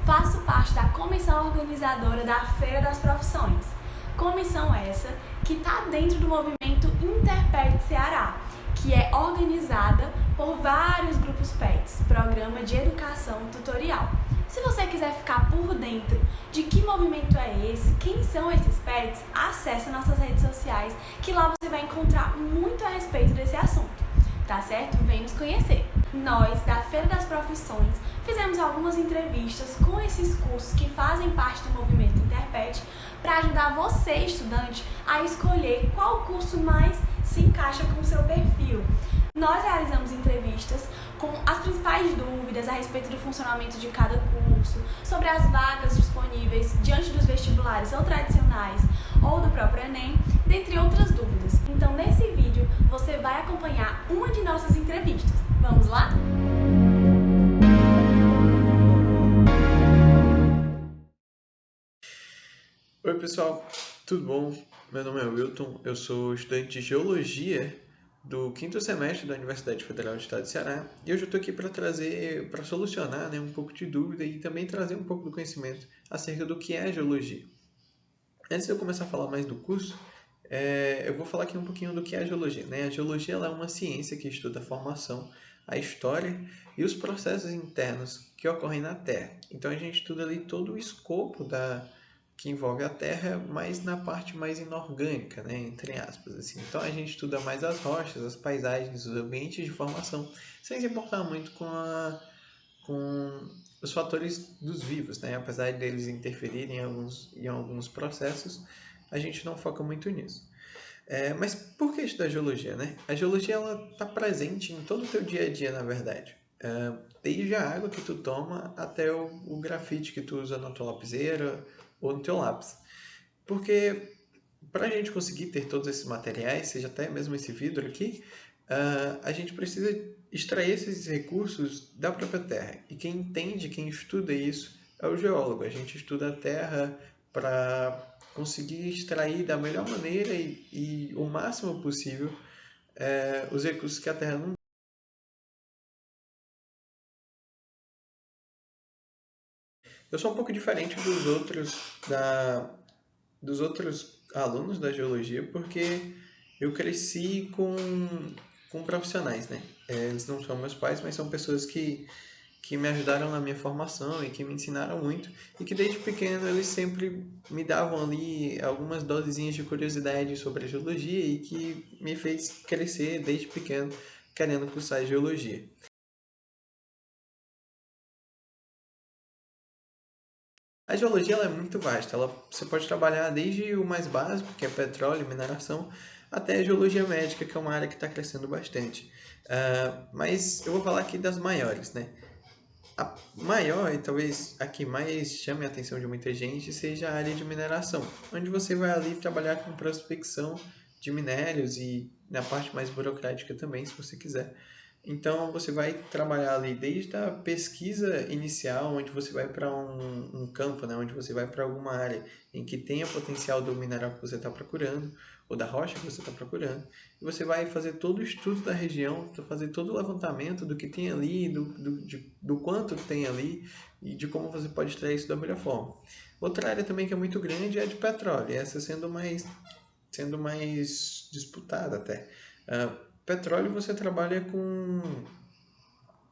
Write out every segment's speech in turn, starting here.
Faço parte da comissão organizadora da Feira das Profissões. Comissão essa que está dentro do movimento Interpet Ceará, que é organizada por vários grupos PETs, Programa de Educação Tutorial. Se você quiser ficar por dentro de que movimento é esse, quem são esses PETs, acesse nossas redes sociais, que lá você vai encontrar muito a respeito desse assunto, tá certo? Vem nos conhecer. Nós, da Feira das Profissões, fizemos algumas entrevistas com esses cursos que fazem parte do movimento Interpet para ajudar você, estudante, a escolher qual curso mais se encaixa com o seu perfil. Nós realizamos entrevistas com as principais dúvidas a respeito do funcionamento de cada curso, sobre as vagas disponíveis diante dos vestibulares ou tradicionais ou do próprio Enem, dentre outras dúvidas. Então, nesse vídeo, você vai acompanhar uma de nossas entrevistas. Vamos lá? Oi pessoal, tudo bom? Meu nome é Wilton, eu sou estudante de Geologia do 5º semestre da Universidade Federal do Estado de Ceará e hoje eu estou aqui para solucionar um pouco de dúvida e também trazer um pouco do conhecimento acerca do que é a Geologia. Antes de eu começar a falar mais do curso, eu vou falar aqui um pouquinho do que é a Geologia. A Geologia ela é uma ciência que estuda a formação, a história e os processos internos que ocorrem na Terra. Então a gente estuda ali todo o escopo que envolve a Terra, mas na parte mais inorgânica, entre aspas. Assim. Então a gente estuda mais as rochas, as paisagens, os ambientes de formação, sem se importar muito com os fatores dos vivos, apesar deles interferirem em alguns processos, a gente não foca muito nisso. Mas por que estudar geologia? A geologia está presente em todo o teu dia a dia, na verdade. Desde a água que tu toma até o grafite que tu usa na tua lapiseira ou no teu lápis. Porque para a gente conseguir ter todos esses materiais, seja até mesmo esse vidro aqui, a gente precisa extrair esses recursos da própria Terra. E quem entende, quem estuda isso, é o geólogo. A gente estuda a Terra para conseguir extrair da melhor maneira e o máximo possível os recursos que a Terra não. Eu sou um pouco diferente dos outros alunos da geologia, porque eu cresci com profissionais, Eles não são meus pais, mas são pessoas que me ajudaram na minha formação e que me ensinaram muito e que desde pequeno eles sempre me davam ali algumas dosezinhas de curiosidade sobre a geologia e que me fez crescer desde pequeno querendo cursar geologia. A geologia ela é muito vasta, você pode trabalhar desde o mais básico, que é petróleo, mineração, até a geologia médica, que é uma área que está crescendo bastante. Mas eu vou falar aqui das maiores, A maior e talvez a que mais chame a atenção de muita gente seja a área de mineração, onde você vai ali trabalhar com prospecção de minérios e na parte mais burocrática também, se você quiser. Então você vai trabalhar ali desde a pesquisa inicial, onde você vai para um campo, onde você vai para alguma área em que tenha potencial do mineral que você está procurando, ou da rocha que você está procurando, e você vai fazer todo o estudo da região, fazer todo o levantamento do que tem ali, do quanto tem ali e de como você pode extrair isso da melhor forma. Outra área também que é muito grande é a de petróleo, essa sendo mais disputada até. Petróleo você trabalha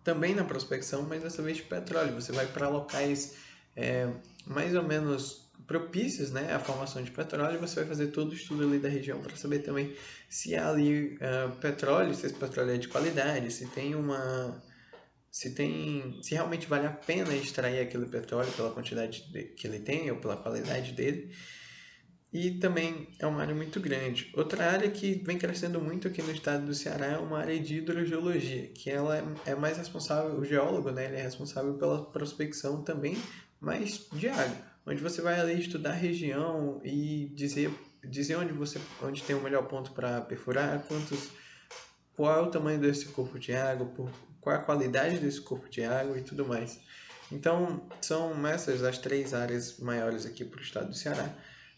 também na prospecção, mas dessa vez de petróleo. Você vai para locais mais ou menos propícios à formação de petróleo e você vai fazer todo o estudo ali da região para saber também se há ali petróleo, se esse petróleo é de qualidade, se realmente vale a pena extrair aquele petróleo pela quantidade que ele tem ou pela qualidade dele. E também é uma área muito grande. Outra área que vem crescendo muito aqui no estado do Ceará é uma área de hidrogeologia, que ela é mais responsável, o geólogo, ele é responsável pela prospecção também, mas de água, onde você vai ali estudar a região e dizer onde tem o melhor ponto para perfurar, qual é o tamanho desse corpo de água, qual é a qualidade desse corpo de água e tudo mais. Então, são essas as 3 áreas maiores aqui para o estado do Ceará.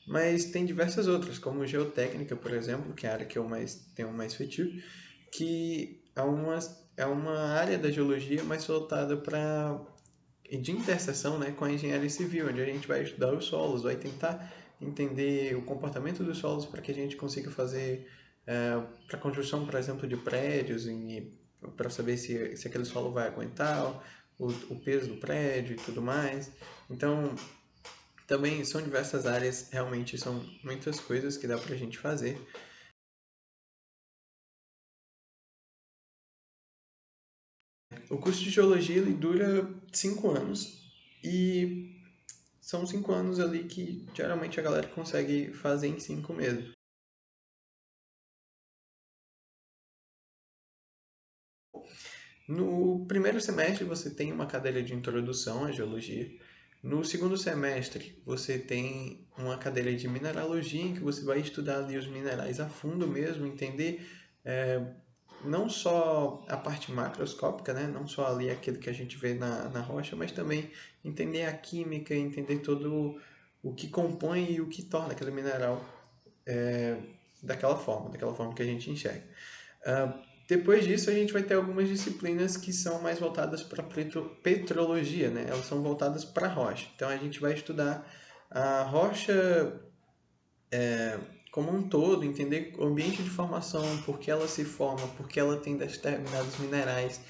Mas tem diversas outras, como geotécnica, por exemplo, que é a área que eu tenho mais feitio, que é uma área da geologia mais voltada para de interseção, né, com a engenharia civil, onde a gente vai estudar os solos, vai tentar entender o comportamento dos solos para que a gente consiga fazer para a construção, por exemplo, de prédios, para saber se aquele solo vai aguentar o peso do prédio e tudo mais. Então, também são diversas áreas, realmente são muitas coisas que dá para a gente fazer. O curso de geologia ele dura 5 anos e são 5 anos ali que geralmente a galera consegue fazer em 5 mesmo. No primeiro semestre você tem uma cadeira de introdução à geologia. No segundo semestre você tem uma cadeira de mineralogia em que você vai estudar ali os minerais a fundo mesmo, entender não só a parte macroscópica, né? Não só ali aquilo que a gente vê na rocha, mas também entender a química, entender todo o que compõe e o que torna aquele mineral daquela forma que a gente enxerga. Depois disso, a gente vai ter algumas disciplinas que são mais voltadas para petrologia, né? Elas são voltadas para a rocha. Então, a gente vai estudar a rocha como um todo, entender o ambiente de formação, por que ela se forma, por que ela tem determinados minerais,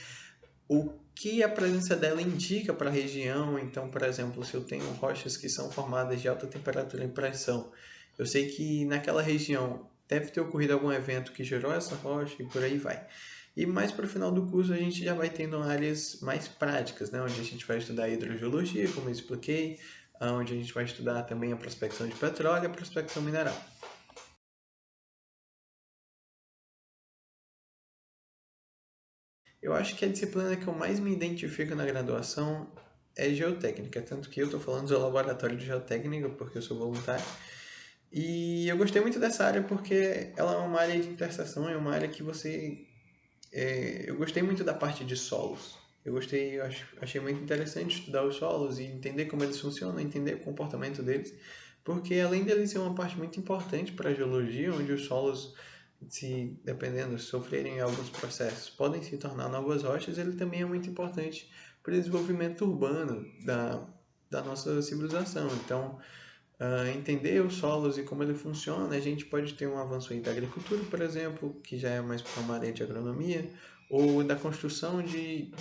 o que a presença dela indica para a região. Então, por exemplo, se eu tenho rochas que são formadas de alta temperatura e pressão, eu sei que naquela região deve ter ocorrido algum evento que gerou essa rocha e por aí vai. E mais para o final do curso a gente já vai tendo áreas mais práticas, né? Onde a gente vai estudar hidrogeologia, como eu expliquei, onde a gente vai estudar também a prospecção de petróleo e a prospecção mineral. Eu acho que a disciplina que eu mais me identifico na graduação é geotécnica, tanto que eu estou falando do laboratório de geotécnica, porque eu sou voluntário. E eu gostei muito dessa área porque ela é uma área de interseção, é uma área que você... eu gostei muito da parte de solos. Achei muito interessante estudar os solos e entender como eles funcionam, entender o comportamento deles, porque além deles ser uma parte muito importante para a geologia, onde os solos, se dependendo, sofrerem alguns processos, podem se tornar novas rochas, ele também é muito importante para o desenvolvimento urbano da nossa civilização. Então, entender os solos e como ele funciona, a gente pode ter um avanço aí da agricultura, por exemplo, que já é mais para uma área de agronomia, ou da construção de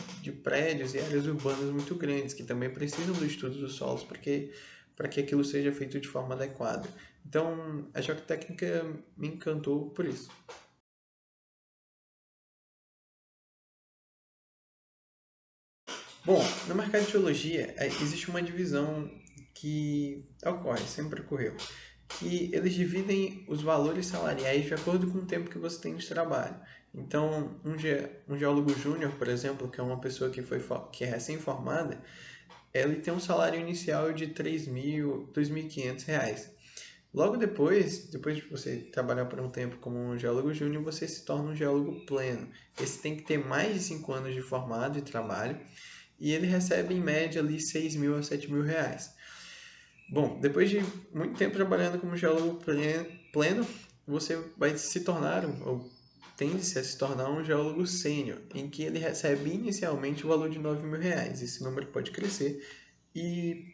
prédios e áreas urbanas muito grandes, que também precisam do estudo dos solos para que aquilo seja feito de forma adequada. Então, a geotécnica me encantou por isso. Bom, no mercado de geologia existe uma divisão que ocorre, sempre ocorreu, que eles dividem os valores salariais de acordo com o tempo que você tem de trabalho. Então, um geólogo júnior, por exemplo, que é uma pessoa que é recém-formada, ele tem um salário inicial de R$ 2.500. Logo depois de você trabalhar por um tempo como um geólogo júnior, você se torna um geólogo pleno. Esse tem que ter mais de 5 anos de formado e trabalho, e ele recebe em média ali R$ 6.000 a R$ 7.000. Bom, depois de muito tempo trabalhando como geólogo pleno, você vai se tornar, ou tende-se a se tornar um geólogo sênior, em que ele recebe inicialmente o valor de R$ 9.000. Esse número pode crescer e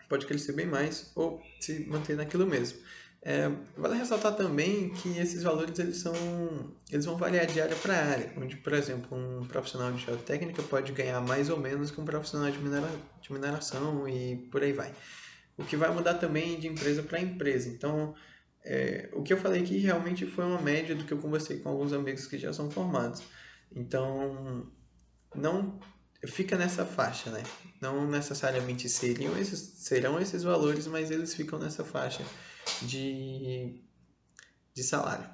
pode crescer bem mais ou se manter naquilo mesmo. Vale ressaltar também que esses valores eles vão variar de área para área, onde, por exemplo, um profissional de geotécnica pode ganhar mais ou menos que um profissional de mineração e por aí vai. O que vai mudar também de empresa para empresa. Então, o que eu falei aqui realmente foi uma média do que eu conversei com alguns amigos que já são formados. Então, não fica nessa faixa, né? Não necessariamente serão esses valores, mas eles ficam nessa faixa de, de salário.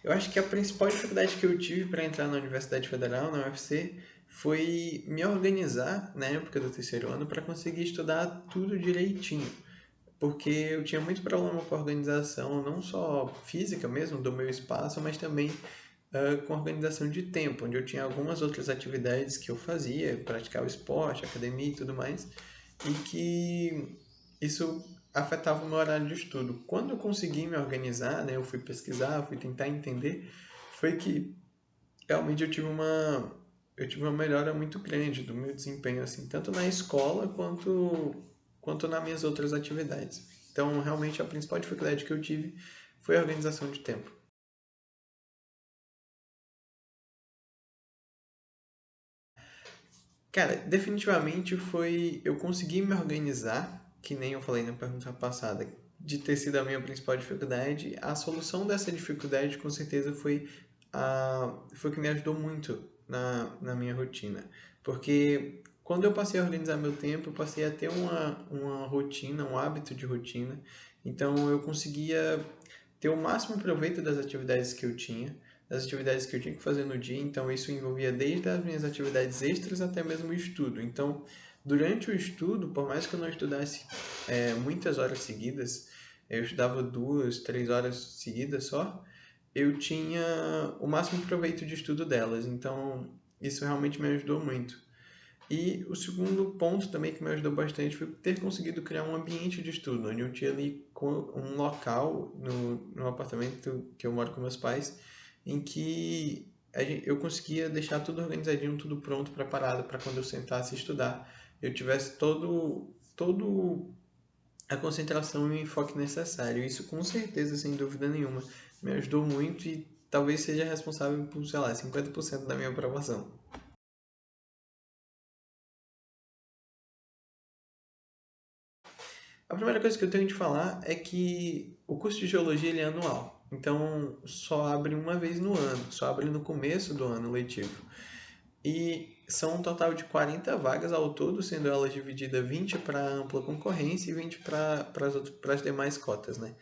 Eu acho que a principal dificuldade que eu tive para entrar na Universidade Federal, na UFC, foi me organizar na época do terceiro ano para conseguir estudar tudo direitinho. Porque eu tinha muito problema com a organização, não só física mesmo, do meu espaço, mas também com organização de tempo, onde eu tinha algumas outras atividades que eu fazia, praticar o esporte, academia e tudo mais, e que isso afetava o meu horário de estudo. Quando eu consegui me organizar, né, eu fui pesquisar, fui tentar entender, foi que realmente eu tive uma melhora muito grande do meu desempenho, assim, tanto na escola quanto nas minhas outras atividades. Então, realmente, a principal dificuldade que eu tive foi a organização de tempo. Cara, definitivamente foi eu conseguir me organizar, que nem eu falei na pergunta passada, de ter sido a minha principal dificuldade. A solução dessa dificuldade, com certeza, foi o que me ajudou muito na minha rotina. Porque quando eu passei a organizar meu tempo, eu passei a ter uma rotina, um hábito de rotina. Então eu conseguia ter o máximo proveito das atividades que eu tinha, das atividades que eu tinha que fazer no dia. Então isso envolvia desde as minhas atividades extras até mesmo o estudo. Então, durante o estudo, por mais que eu não estudasse muitas horas seguidas, eu estudava 2, 3 horas seguidas só, eu tinha o máximo proveito de estudo delas. Então, isso realmente me ajudou muito. E o segundo ponto também que me ajudou bastante foi ter conseguido criar um ambiente de estudo, onde eu tinha ali um local no apartamento que eu moro com meus pais, em que eu conseguia deixar tudo organizadinho, tudo pronto, preparado para quando eu sentasse e estudar, eu tivesse todo a concentração e o enfoque necessário. Isso com certeza, sem dúvida nenhuma, me ajudou muito e talvez seja responsável por, sei lá, 50% da minha aprovação. A primeira coisa que eu tenho de falar é que o curso de geologia ele é anual. Então, só abre uma vez no ano, só abre no começo do ano letivo. E são um total de 40 vagas ao todo, sendo elas divididas 20 para ampla concorrência e 20 para as demais cotas, né?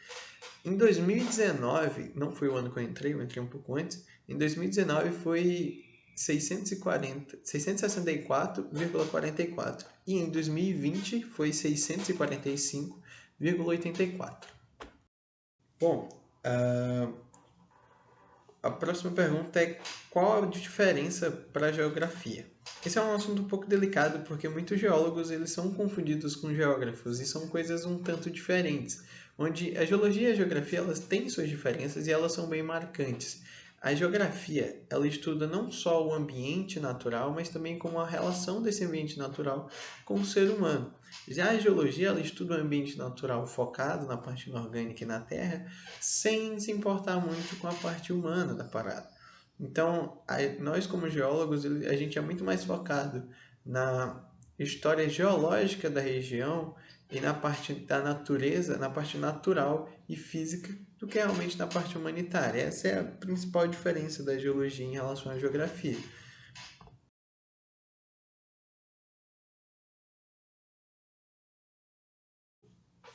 Em 2019, não foi o ano que eu entrei um pouco antes. Em 2019 foi 664,44 e em 2020 foi 645,84. Bom, a próxima pergunta é qual a diferença para a geografia? Esse é um assunto um pouco delicado porque muitos geólogos eles são confundidos com geógrafos e são coisas um tanto diferentes, onde a geologia e a geografia elas têm suas diferenças e elas são bem marcantes. A geografia, ela estuda não só o ambiente natural, mas também como a relação desse ambiente natural com o ser humano. Já a geologia, ela estuda o ambiente natural focado na parte inorgânica e na Terra, sem se importar muito com a parte humana da parada. Então, nós como geólogos, a gente é muito mais focado na história geológica da região e na parte da natureza, na parte natural e física, do que realmente na parte humanitária. Essa é a principal diferença da geologia em relação à geografia.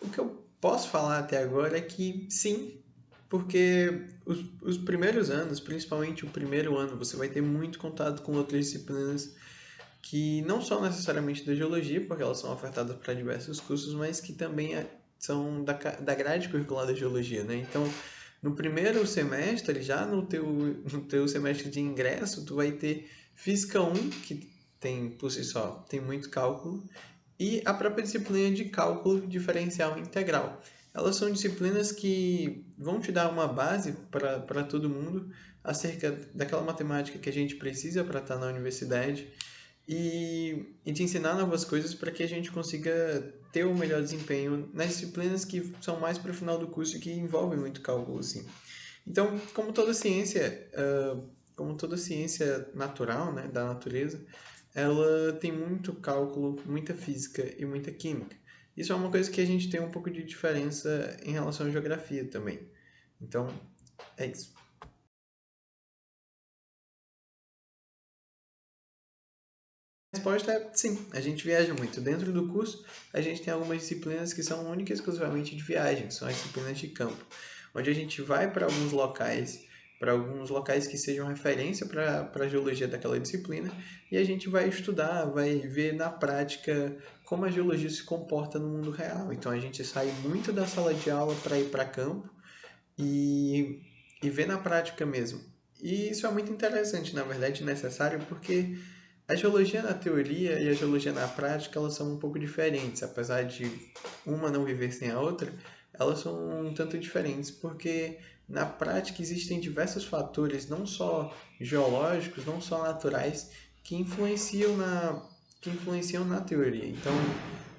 O que eu posso falar até agora é que sim, porque os primeiros anos, principalmente o primeiro ano, você vai ter muito contato com outras disciplinas que não são necessariamente da geologia, porque elas são ofertadas para diversos cursos, mas que também são da grade curricular da geologia, né? Então, no primeiro semestre, já no teu semestre de ingresso, tu vai ter Física 1, que tem, por si só, tem muito cálculo, e a própria disciplina de cálculo diferencial integral. Elas são disciplinas que vão te dar uma base para todo mundo acerca daquela matemática que a gente precisa para estar na universidade e te ensinar novas coisas para que a gente consiga ter o melhor desempenho nas disciplinas que são mais para o final do curso e que envolvem muito cálculo, sim. Então, como toda ciência natural, né, da natureza, ela tem muito cálculo, muita física e muita química. Isso é uma coisa que a gente tem um pouco de diferença em relação à geografia também. Então, é isso. A resposta é sim, a gente viaja muito. Dentro do curso, a gente tem algumas disciplinas que são únicas e exclusivamente de viagem, são as disciplinas de campo, onde a gente vai para alguns locais que sejam referência para a geologia daquela disciplina, e a gente vai estudar, vai ver na prática como a geologia se comporta no mundo real. Então a gente sai muito da sala de aula para ir para campo e, e ver na prática mesmo. E isso é muito interessante, na verdade, necessário, porque a geologia na teoria e a geologia na prática, elas são um pouco diferentes, apesar de uma não viver sem a outra, elas são um tanto diferentes, porque na prática existem diversos fatores, não só geológicos, não só naturais, que influenciam na teoria. Então,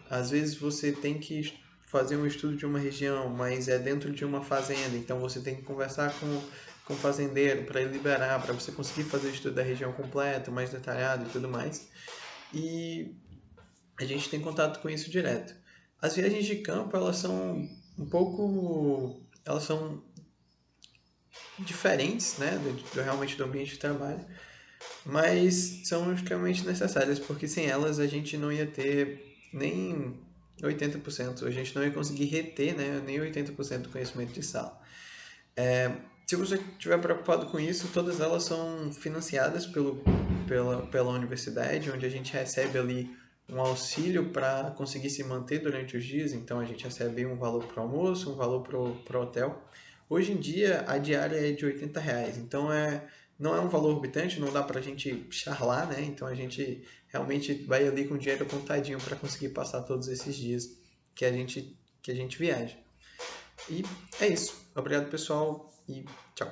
às vezes você tem que fazer um estudo de uma região, mas é dentro de uma fazenda, então você tem que conversar com o fazendeiro para ele liberar, para você conseguir fazer o estudo da região completo, mais detalhado e tudo mais. E a gente tem contato com isso direto. As viagens de campo, elas são elas são diferentes, né, realmente do ambiente de trabalho, mas são extremamente necessárias, porque sem elas a gente não ia ter nem 80%, a gente não ia conseguir reter, né, nem 80% do conhecimento de sala. Se você estiver preocupado com isso, todas elas são financiadas pela universidade, onde a gente recebe ali um auxílio para conseguir se manter durante os dias. Então a gente recebe um valor para o almoço, um valor para o hotel. Hoje em dia a diária é de R$ 80, então não é um valor orbitante, não dá para a gente charlar, né? Então a gente realmente vai ali com o dinheiro contadinho para conseguir passar todos esses dias que a gente viaja. E é isso. Obrigado, pessoal, e tchau.